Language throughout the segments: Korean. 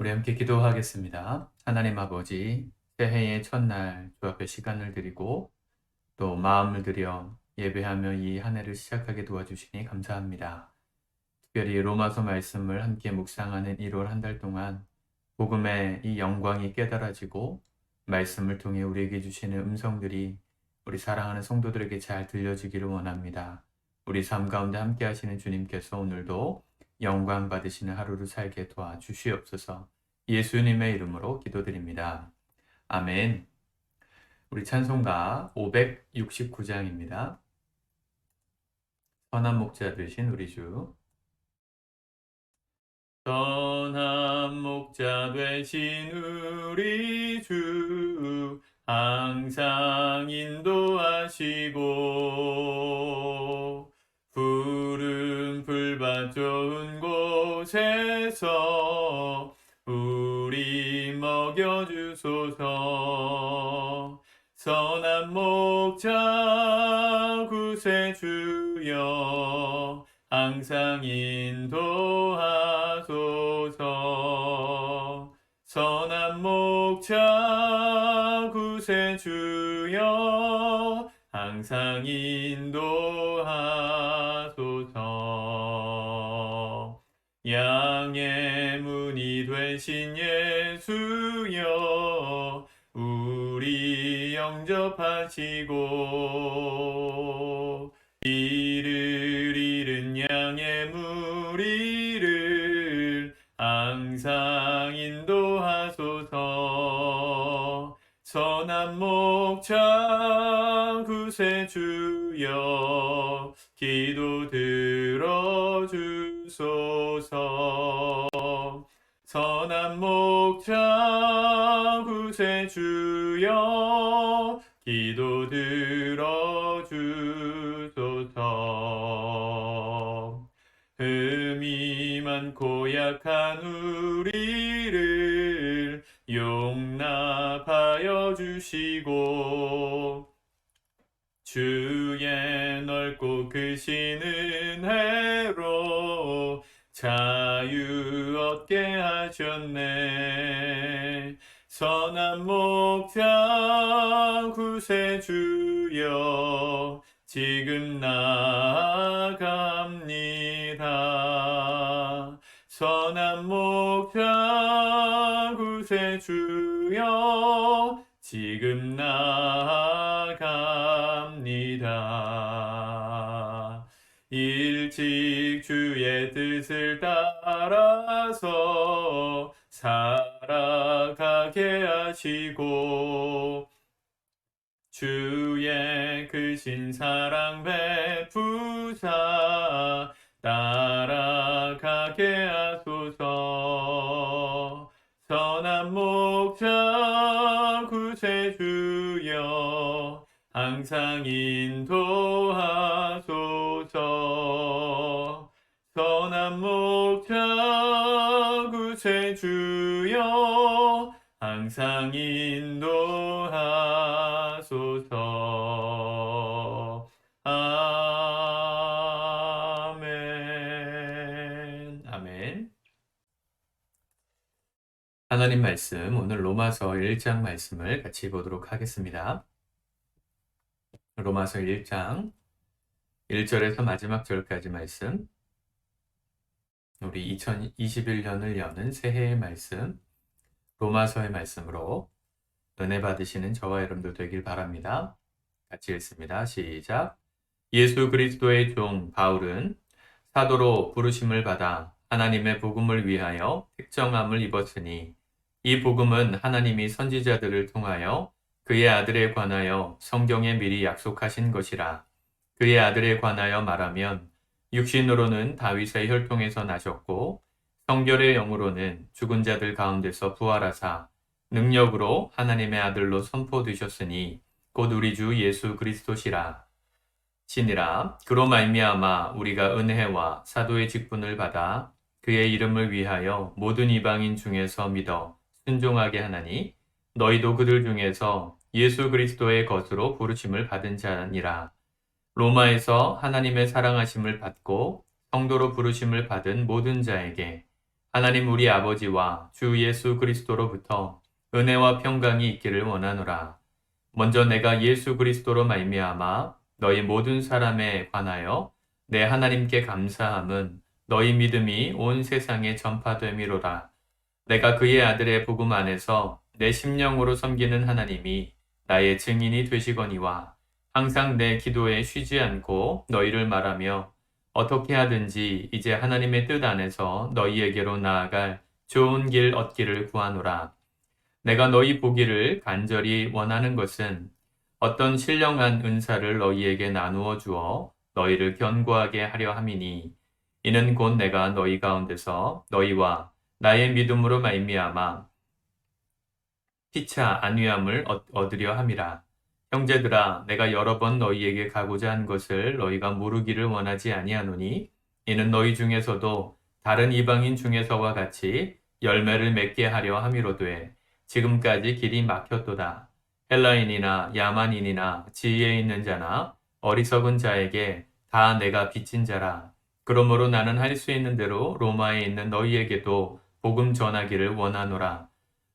우리 함께 기도하겠습니다. 하나님 아버지, 새해의 첫날 주 앞에 시간을 드리고 또 마음을 들여 예배하며 이 한 해를 시작하게 도와주시니 감사합니다. 특별히 로마서 말씀을 함께 묵상하는 1월 한 달 동안 복음의 이 영광이 깨달아지고 말씀을 통해 우리에게 주시는 음성들이 우리 사랑하는 성도들에게 잘 들려지기를 원합니다. 우리 삶 가운데 함께 하시는 주님께서 오늘도 영광 받으시는 하루를 살게 도와주시옵소서. 예수님의 이름으로 기도드립니다. 아멘. 우리 찬송가 569장입니다. 선한 목자 되신 우리 주. 선한 목자 되신 우리 주, 항상 인도하시고 푸른 풀밭 좋은 곳에서 우리 먹여주소서. 선한 목자 구세주여, 항상 인도하소서. 선한 목자 구세주여, 항상 인도하소서. 양의 문이 되신 예수여, 우리 영접하시고 이를 잃은 양의 무리를 항상 인도하소서. 선한 목자 구세주여, 기도 들어주소서. 선한 목자 구세주여, 기도 들어주소서. 흠이 많고 약한 우리를 용납하여 주시고 주의 넓고 크신 은혜로 자유 얻게 하셨네. 선한 목자 구세주여, 지금 나아갑니다. 선한 목자 구세주여, 지금 나아갑니다. 일찍 주의 뜻을 따라서 살아가게 하시고 주의 크신 사랑 베푸사 따라가게 하소서. 선한 목자 구세주여, 항상 인도하소서. 선한 목자 구세주여, 항상 인도하소서. 아멘. 아멘. 하나님 말씀, 오늘 로마서 1장 말씀을 같이 보도록 하겠습니다. 로마서 1장 1절에서 마지막 절까지 말씀, 우리 2021년을 여는 새해의 말씀, 로마서의 말씀으로 은혜 받으시는 저와 여러분들 되길 바랍니다. 같이 읽습니다. 시작. 예수 그리스도의 종 바울은 사도로 부르심을 받아 하나님의 복음을 위하여 택정함을 입었으니 이 복음은 하나님이 선지자들을 통하여 그의 아들에 관하여 성경에 미리 약속하신 것이라. 그의 아들에 관하여 말하면 육신으로는 다윗의 혈통에서 나셨고 성결의 영으로는 죽은 자들 가운데서 부활하사 능력으로 하나님의 아들로 선포되셨으니 곧 우리 주 예수 그리스도시라. 신이라. 그로 말미암아 우리가 은혜와 사도의 직분을 받아 그의 이름을 위하여 모든 이방인 중에서 믿어 순종하게 하나니 너희도 그들 중에서 예수 그리스도의 것으로 부르심을 받은 자니라. 로마에서 하나님의 사랑하심을 받고 성도로 부르심을 받은 모든 자에게 하나님 우리 아버지와 주 예수 그리스도로부터 은혜와 평강이 있기를 원하노라. 먼저 내가 예수 그리스도로 말미암아 너희 모든 사람에 관하여 내 하나님께 감사함은 너희 믿음이 온 세상에 전파됨이로라. 내가 그의 아들의 복음 안에서 내 심령으로 섬기는 하나님이 나의 증인이 되시거니와 항상 내 기도에 쉬지 않고 너희를 말하며 어떻게 하든지 이제 하나님의 뜻 안에서 너희에게로 나아갈 좋은 길 얻기를 구하노라. 내가 너희 보기를 간절히 원하는 것은 어떤 신령한 은사를 너희에게 나누어 주어 너희를 견고하게 하려 함이니 이는 곧 내가 너희 가운데서 너희와 나의 믿음으로 말미암아 피차 안위함을 얻으려 함이라. 형제들아, 내가 여러 번 너희에게 가고자 한 것을 너희가 모르기를 원하지 아니하노니 이는 너희 중에서도 다른 이방인 중에서와 같이 열매를 맺게 하려 함이로되 지금까지 길이 막혔도다. 헬라인이나 야만인이나 지혜에 있는 자나 어리석은 자에게 다 내가 빚진 자라. 그러므로 나는 할 수 있는 대로 로마에 있는 너희에게도 복음 전하기를 원하노라.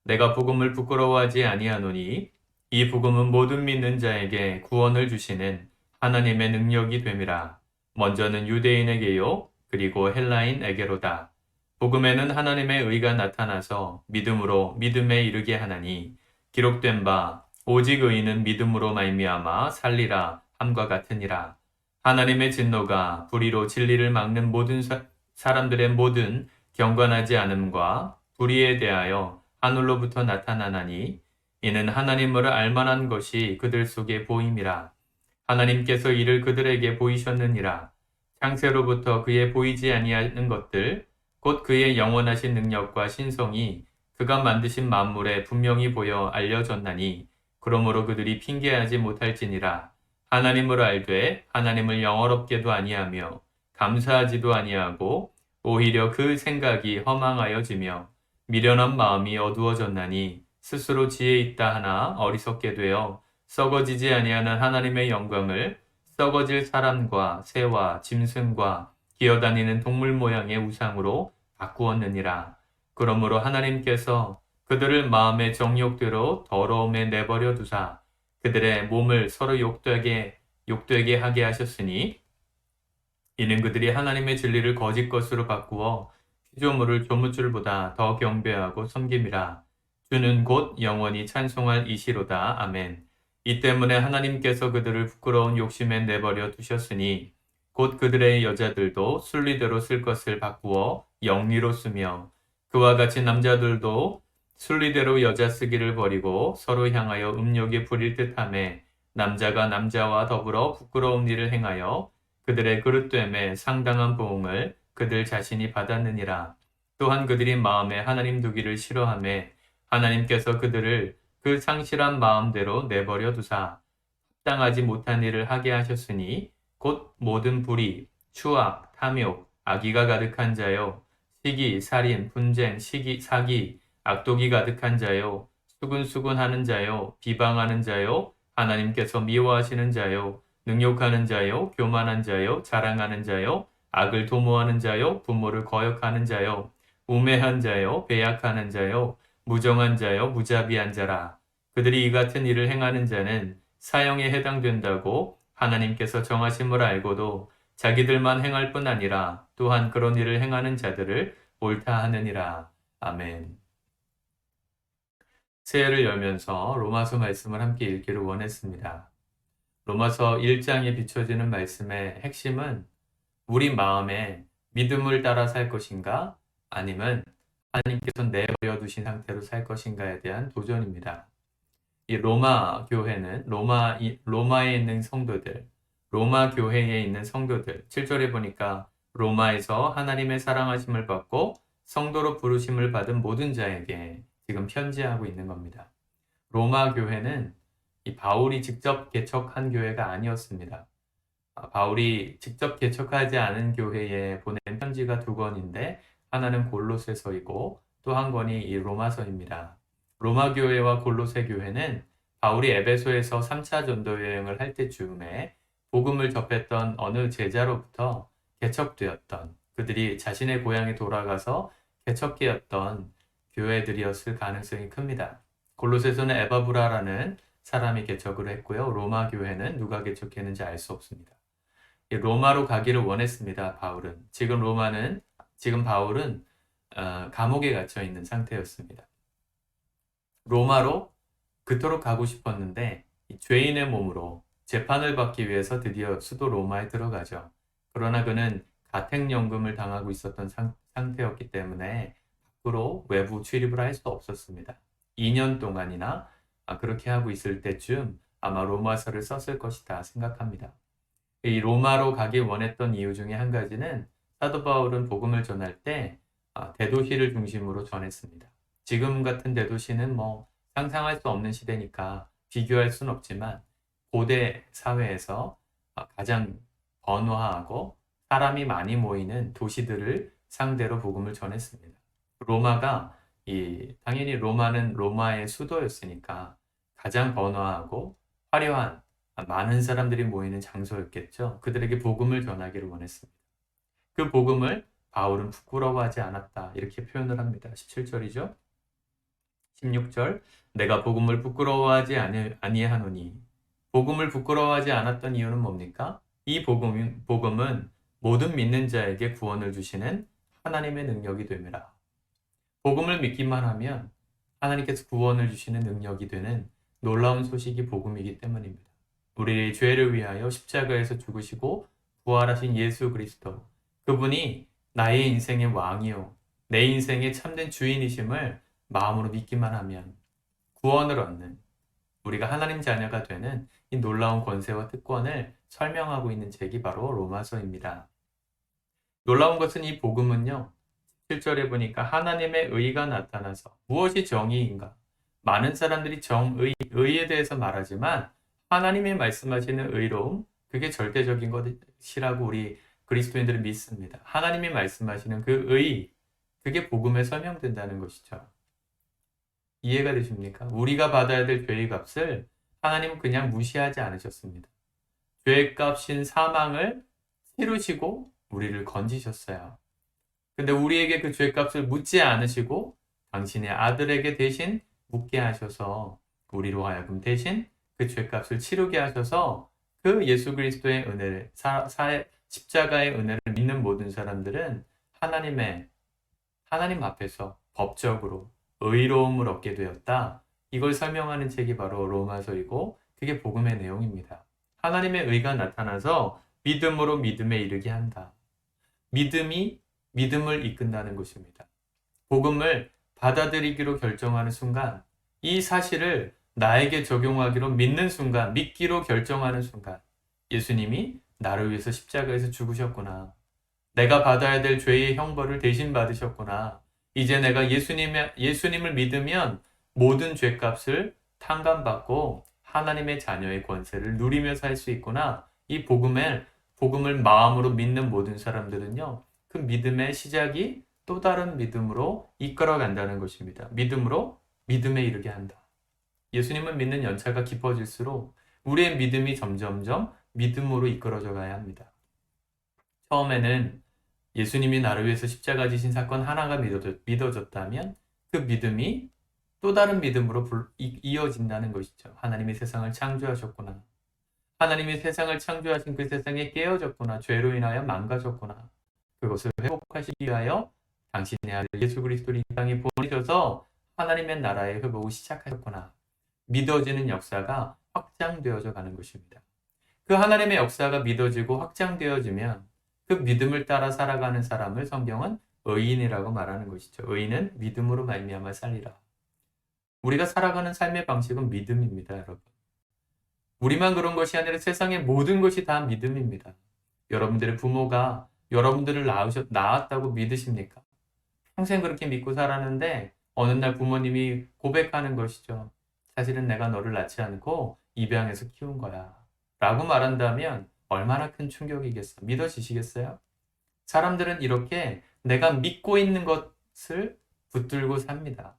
내가 복음을 부끄러워하지 아니하노니 이 복음은 모든 믿는 자에게 구원을 주시는 하나님의 능력이 됨이라. 먼저는 유대인에게요, 그리고 헬라인에게로다. 복음에는 하나님의 의가 나타나서 믿음으로 믿음에 이르게 하나니 기록된 바 오직 의인은 믿음으로 말미암아 살리라 함과 같으니라. 하나님의 진노가 불의로 진리를 막는 모든 사람들의 모든 경건하지 않음과 불의에 대하여 하늘로부터 나타나나니 이는 하나님을 알만한 것이 그들 속에 보임이라. 하나님께서 이를 그들에게 보이셨느니라. 창세로부터 그의 보이지 아니하는 것들 곧 그의 영원하신 능력과 신성이 그가 만드신 만물에 분명히 보여 알려졌나니 그러므로 그들이 핑계하지 못할지니라. 하나님을 알되 하나님을 영어롭게도 아니하며 감사하지도 아니하고 오히려 그 생각이 허망하여지며 미련한 마음이 어두워졌나니 스스로 지혜 있다 하나 어리석게 되어 썩어지지 아니하는 하나님의 영광을 썩어질 사람과 새와 짐승과 기어다니는 동물 모양의 우상으로 바꾸었느니라. 그러므로 하나님께서 그들을 마음의 정욕대로 더러움에 내버려 두사 그들의 몸을 서로 욕되게 하게 하셨으니 이는 그들이 하나님의 진리를 거짓 것으로 바꾸어 피조물을 조물줄보다 더 경배하고 섬김이라. 주는 곧 영원히 찬송할 이시로다. 아멘. 이 때문에 하나님께서 그들을 부끄러운 욕심에 내버려 두셨으니 곧 그들의 여자들도 순리대로 쓸 것을 바꾸어 영리로 쓰며 그와 같이 남자들도 순리대로 여자 쓰기를 버리고 서로 향하여 음욕에 부릴 듯하며 남자가 남자와 더불어 부끄러운 일을 행하여 그들의 그릇됨에 상당한 보응을 그들 자신이 받았느니라. 또한 그들이 마음에 하나님 두기를 싫어하며 하나님께서 그들을 그 상실한 마음대로 내버려 두사 합당하지 못한 일을 하게 하셨으니 곧 모든 불의, 추악, 탐욕, 악의가 가득한 자요, 시기, 살인, 분쟁, 사기, 악독이 가득한 자요, 수군수군하는 자요, 비방하는 자요, 하나님께서 미워하시는 자요, 능욕하는 자요, 교만한 자요, 자랑하는 자요, 악을 도모하는 자요, 부모를 거역하는 자요, 우매한 자요, 배약하는 자요, 무정한 자요, 무자비한 자라. 그들이 이 같은 일을 행하는 자는 사형에 해당된다고 하나님께서 정하심을 알고도 자기들만 행할 뿐 아니라 또한 그런 일을 행하는 자들을 옳다 하느니라. 아멘. 새해를 열면서 로마서 말씀을 함께 읽기를 원했습니다. 로마서 1장에 비춰지는 말씀의 핵심은 우리 마음에 믿음을 따라 살 것인가 아니면 하나님께서 내버려 두신 상태로 살 것인가에 대한 도전입니다. 이 로마 교회는 로마에 있는 성도들, 로마 교회에 있는 성도들, 7절에 보니까 로마에서 하나님의 사랑하심을 받고 성도로 부르심을 받은 모든 자에게 지금 편지하고 있는 겁니다. 로마 교회는 이 바울이 직접 개척한 교회가 아니었습니다. 바울이 직접 개척하지 않은 교회에 보낸 편지가 2권인데 하나는 골로새서이고 또 한 권이 이 로마서입니다. 로마 교회와 골로새 교회는 바울이 에베소에서 3차 전도 여행을 할 때쯤에 복음을 접했던 어느 제자로부터 개척되었던 그들이 자신의 고향에 돌아가서 개척계였던 교회들이었을 가능성이 큽니다. 골로새서는 에바브라라는 사람이 개척을 했고요. 로마 교회는 누가 개척했는지 알 수 없습니다. 로마로 가기를 원했습니다. 바울은. 지금 바울은 감옥에 갇혀 있는 상태였습니다. 로마로 그토록 가고 싶었는데 죄인의 몸으로 재판을 받기 위해서 드디어 수도 로마에 들어가죠. 그러나 그는 가택연금을 당하고 있었던 상태였기 때문에 밖으로 외부 출입을 할 수 없었습니다. 2년 동안이나 그렇게 하고 있을 때쯤 아마 로마서를 썼을 것이다 생각합니다. 이 로마로 가길 원했던 이유 중에 한 가지는 사도 바울은 복음을 전할 때 대도시를 중심으로 전했습니다. 지금 같은 대도시는 상상할 수 없는 시대니까 비교할 수는 없지만 고대 사회에서 가장 번화하고 사람이 많이 모이는 도시들을 상대로 복음을 전했습니다. 로마가 당연히 로마는 로마의 수도였으니까 가장 번화하고 화려한 많은 사람들이 모이는 장소였겠죠. 그들에게 복음을 전하기를 원했습니다. 그 복음을 바울은 부끄러워하지 않았다. 이렇게 표현을 합니다. 17절이죠. 16절 내가 복음을 부끄러워하지 아니하노니 복음을 부끄러워하지 않았던 이유는 뭡니까? 이 복음은 모든 믿는 자에게 구원을 주시는 하나님의 능력이 됨이라. 복음을 믿기만 하면 하나님께서 구원을 주시는 능력이 되는 놀라운 소식이 복음이기 때문입니다. 우리의 죄를 위하여 십자가에서 죽으시고 부활하신 예수 그리스도, 그분이 나의 인생의 왕이요 내 인생의 참된 주인이심을 마음으로 믿기만 하면 구원을 얻는, 우리가 하나님 자녀가 되는 이 놀라운 권세와 특권을 설명하고 있는 책이 바로 로마서입니다. 놀라운 것은 이 복음은요, 7절에 보니까 하나님의 의가 나타나서 무엇이 정의인가? 많은 사람들이 의에 대해서 말하지만 하나님이 말씀하시는 의로움, 그게 절대적인 것이라고 우리 그리스도인들은 믿습니다. 하나님이 말씀하시는 그 의, 그게 복음에 설명된다는 것이죠. 이해가 되십니까? 우리가 받아야 될 죄의 값을 하나님은 그냥 무시하지 않으셨습니다. 죄의 값인 사망을 치르시고 우리를 건지셨어요. 근데 우리에게 그 죄의 값을 묻지 않으시고 당신의 아들에게 대신 묻게 하셔서 우리로 하여금 대신 그 죄값을 치르게 하셔서 그 예수 그리스도의 은혜를, 십자가의 은혜를 믿는 모든 사람들은 하나님 앞에서 법적으로 의로움을 얻게 되었다. 이걸 설명하는 책이 바로 로마서이고 그게 복음의 내용입니다. 하나님의 의가 나타나서 믿음으로 믿음에 이르게 한다. 믿음이 믿음을 이끈다는 것입니다. 복음을 받아들이기로 결정하는 순간, 이 사실을 나에게 적용하기로 믿는 순간, 믿기로 결정하는 순간, 예수님이 나를 위해서 십자가에서 죽으셨구나. 내가 받아야 될 죄의 형벌을 대신 받으셨구나. 이제 내가 예수님을 믿으면 모든 죄값을 탕감받고 하나님의 자녀의 권세를 누리며 살 수 있구나. 이 복음을 마음으로 믿는 모든 사람들은요, 그 믿음의 시작이 또 다른 믿음으로 이끌어간다는 것입니다. 믿음으로 믿음에 이르게 한다. 예수님을 믿는 연차가 깊어질수록 우리의 믿음이 점점점 믿음으로 이끌어져 가야 합니다. 처음에는 예수님이 나를 위해서 십자가 지신 사건 하나가 믿어졌다면 그 믿음이 또 다른 믿음으로 이어진다는 것이죠. 하나님이 세상을 창조하셨구나. 하나님이 세상을 창조하신 그 세상에 깨어졌구나. 죄로 인하여 망가졌구나. 그것을 회복하시기 위하여 당신의 아들 예수 그리스도를 이 땅에 보내셔서 하나님의 나라의 회복을 시작하셨구나. 믿어지는 역사가 확장되어져 가는 것입니다. 그 하나님의 역사가 믿어지고 확장되어지면 그 믿음을 따라 살아가는 사람을 성경은 의인이라고 말하는 것이죠. 의인은 믿음으로 말미암아 살리라. 우리가 살아가는 삶의 방식은 믿음입니다, 여러분. 우리만 그런 것이 아니라 세상의 모든 것이 다 믿음입니다. 여러분들의 부모가 여러분들을 낳았다고 믿으십니까? 평생 그렇게 믿고 살았는데 어느 날 부모님이 고백하는 것이죠. 사실은 내가 너를 낳지 않고 입양해서 키운 거야. 라고 말한다면 얼마나 큰 충격이겠어. 믿어지시겠어요? 사람들은 이렇게 내가 믿고 있는 것을 붙들고 삽니다.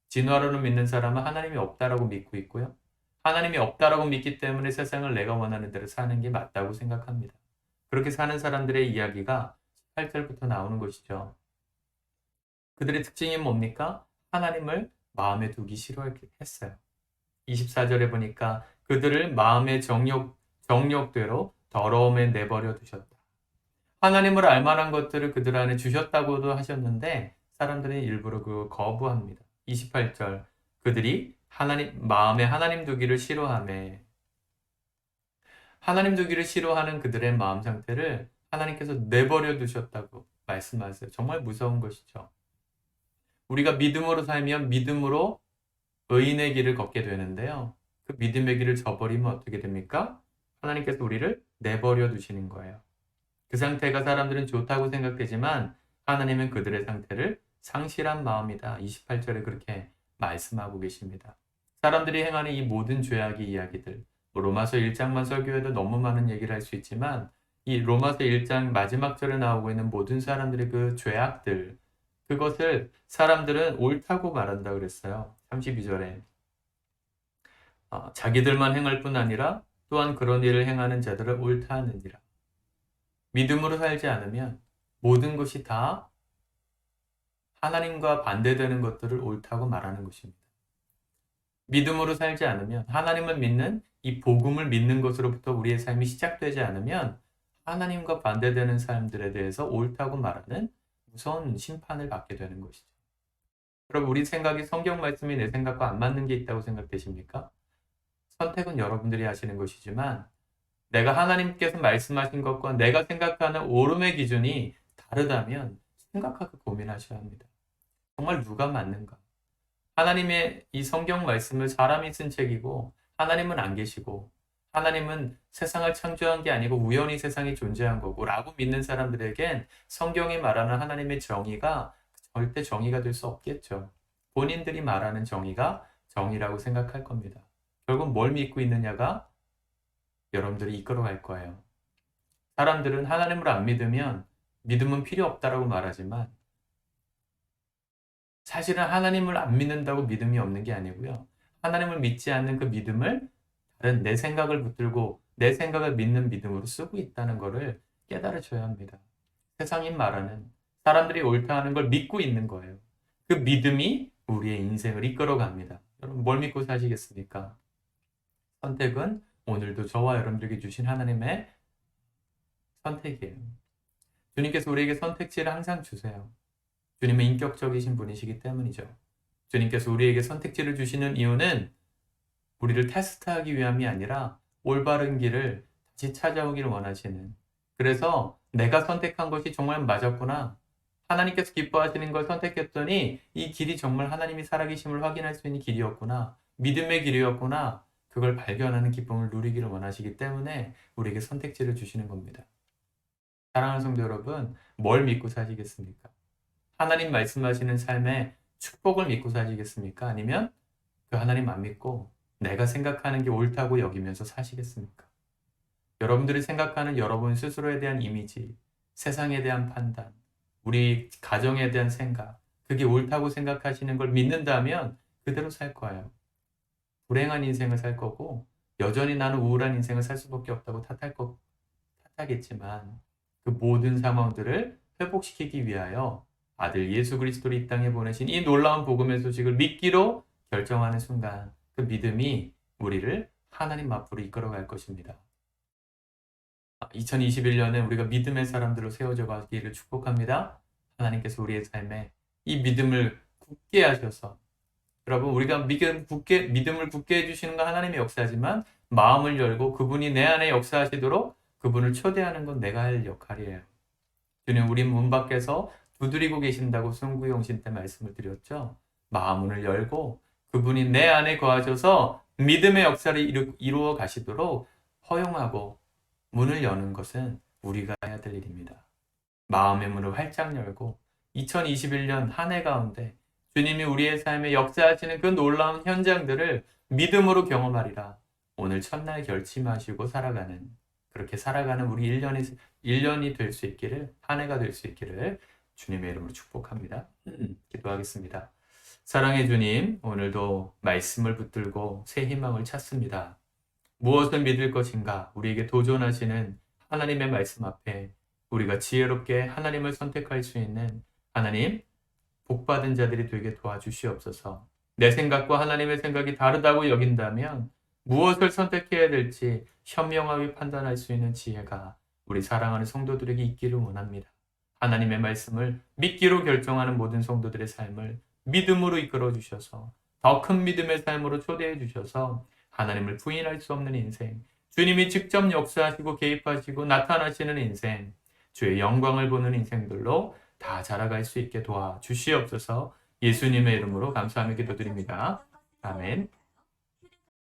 진화론을 믿는 사람은 하나님이 없다라고 믿고 있고요. 하나님이 없다라고 믿기 때문에 세상을 내가 원하는 대로 사는 게 맞다고 생각합니다. 그렇게 사는 사람들의 이야기가 8절부터 나오는 것이죠. 그들의 특징이 뭡니까? 하나님을 마음에 두기 싫어했어요. 24절에 보니까 그들을 마음의 정욕대로 더러움에 내버려 두셨다. 하나님을 알 만한 것들을 그들 안에 주셨다고도 하셨는데 사람들은 일부러 그 거부합니다. 28절 그들이 마음에 하나님 두기를 싫어하며 하나님 두기를 싫어하는 그들의 마음 상태를 하나님께서 내버려 두셨다고 말씀하세요. 정말 무서운 것이죠. 우리가 믿음으로 살면 믿음으로 의인의 길을 걷게 되는데요. 그 믿음의 길을 저버리면 어떻게 됩니까? 하나님께서 우리를 내버려 두시는 거예요. 그 상태가 사람들은 좋다고 생각되지만 하나님은 그들의 상태를 상실한 마음이다. 28절에 그렇게 말씀하고 계십니다. 사람들이 행하는 이 모든 죄악의 이야기들, 로마서 1장만 설교해도 너무 많은 얘기를 할 수 있지만 이 로마서 1장 마지막 절에 나오고 있는 모든 사람들의 그 죄악들, 그것을 사람들은 옳다고 말한다 그랬어요. 32절에 자기들만 행할 뿐 아니라 또한 그런 일을 행하는 자들을 옳다 하느니라. 믿음으로 살지 않으면 모든 것이 다 하나님과 반대되는 것들을 옳다고 말하는 것입니다. 믿음으로 살지 않으면 하나님을 믿는 이 복음을 믿는 것으로부터 우리의 삶이 시작되지 않으면 하나님과 반대되는 사람들에 대해서 옳다고 말하는 무서운 심판을 받게 되는 것이죠. 그럼 우리 생각이 성경 말씀이 내 생각과 안 맞는 게 있다고 생각되십니까? 선택은 여러분들이 하시는 것이지만 내가 하나님께서 말씀하신 것과 내가 생각하는 옳음의 기준이 다르다면 생각하고 고민하셔야 합니다. 정말 누가 맞는가? 하나님의 이 성경 말씀을 사람이 쓴 책이고 하나님은 안 계시고 하나님은 세상을 창조한 게 아니고 우연히 세상이 존재한 거고 라고 믿는 사람들에겐 성경이 말하는 하나님의 정의가 절대 정의가 될 수 없겠죠. 본인들이 말하는 정의가 정의라고 생각할 겁니다. 결국 뭘 믿고 있느냐가 여러분들이 이끌어갈 거예요. 사람들은 하나님을 안 믿으면 믿음은 필요 없다라고 말하지만 사실은 하나님을 안 믿는다고 믿음이 없는 게 아니고요. 하나님을 믿지 않는 그 믿음을 다른 내 생각을 붙들고 내 생각을 믿는 믿음으로 쓰고 있다는 것을 깨달으셔야 합니다. 세상이 말하는 사람들이 옳다 하는 걸 믿고 있는 거예요. 그 믿음이 우리의 인생을 이끌어갑니다. 여러분 뭘 믿고 사시겠습니까? 선택은 오늘도 저와 여러분들에게 주신 하나님의 선택이에요. 주님께서 우리에게 선택지를 항상 주세요. 주님은 인격적이신 분이시기 때문이죠. 주님께서 우리에게 선택지를 주시는 이유는 우리를 테스트하기 위함이 아니라 올바른 길을 다시 찾아오기를 원하시는, 그래서 내가 선택한 것이 정말 맞았구나, 하나님께서 기뻐하시는 걸 선택했더니 이 길이 정말 하나님이 살아계심을 확인할 수 있는 길이었구나, 믿음의 길이었구나, 그걸 발견하는 기쁨을 누리기를 원하시기 때문에 우리에게 선택지를 주시는 겁니다. 사랑하는 성도 여러분, 뭘 믿고 사시겠습니까? 하나님 말씀하시는 삶에 축복을 믿고 사시겠습니까? 아니면 그 하나님 안 믿고 내가 생각하는 게 옳다고 여기면서 사시겠습니까? 여러분들이 생각하는 여러분 스스로에 대한 이미지, 세상에 대한 판단, 우리 가정에 대한 생각, 그게 옳다고 생각하시는 걸 믿는다면 그대로 살 거예요. 불행한 인생을 살 거고 여전히 나는 우울한 인생을 살 수밖에 없다고 탓하겠지만 그 모든 상황들을 회복시키기 위하여 아들 예수 그리스도를 이 땅에 보내신 이 놀라운 복음의 소식을 믿기로 결정하는 순간 그 믿음이 우리를 하나님 앞으로 이끌어갈 것입니다. 2021년에 우리가 믿음의 사람들로 세워져 가기를 축복합니다. 하나님께서 우리의 삶에 이 믿음을 굳게 하셔서, 여러분 우리가 믿음을 굳게 해주시는 건 하나님의 역사지만 마음을 열고 그분이 내 안에 역사하시도록 그분을 초대하는 건 내가 할 역할이에요. 주님 우리 문 밖에서 두드리고 계신다고 송구영신 때 말씀을 드렸죠. 마음문을 열고 그분이 내 안에 거하셔서 믿음의 역사를 이루어 가시도록 허용하고 문을 여는 것은 우리가 해야 될 일입니다. 마음의 문을 활짝 열고 2021년 한 해 가운데 주님이 우리의 삶에 역사하시는 그 놀라운 현장들을 믿음으로 경험하리라. 오늘 첫날 결심하시고 그렇게 살아가는 우리 1년이 될 수 있기를, 한 해가 될 수 있기를 주님의 이름으로 축복합니다. 기도하겠습니다. 사랑의 주님, 오늘도 말씀을 붙들고 새 희망을 찾습니다. 무엇을 믿을 것인가? 우리에게 도전하시는 하나님의 말씀 앞에 우리가 지혜롭게 하나님을 선택할 수 있는 하나님, 복받은 자들이 되게 도와주시옵소서. 내 생각과 하나님의 생각이 다르다고 여긴다면 무엇을 선택해야 될지 현명하게 판단할 수 있는 지혜가 우리 사랑하는 성도들에게 있기를 원합니다. 하나님의 말씀을 믿기로 결정하는 모든 성도들의 삶을 믿음으로 이끌어 주셔서 더 큰 믿음의 삶으로 초대해 주셔서 하나님을 부인할 수 없는 인생, 주님이 직접 역사하시고 개입하시고 나타나시는 인생, 주의 영광을 보는 인생들로 다 자라갈 수 있게 도와주시옵소서. 예수님의 이름으로 감사하며 기도드립니다. 아멘.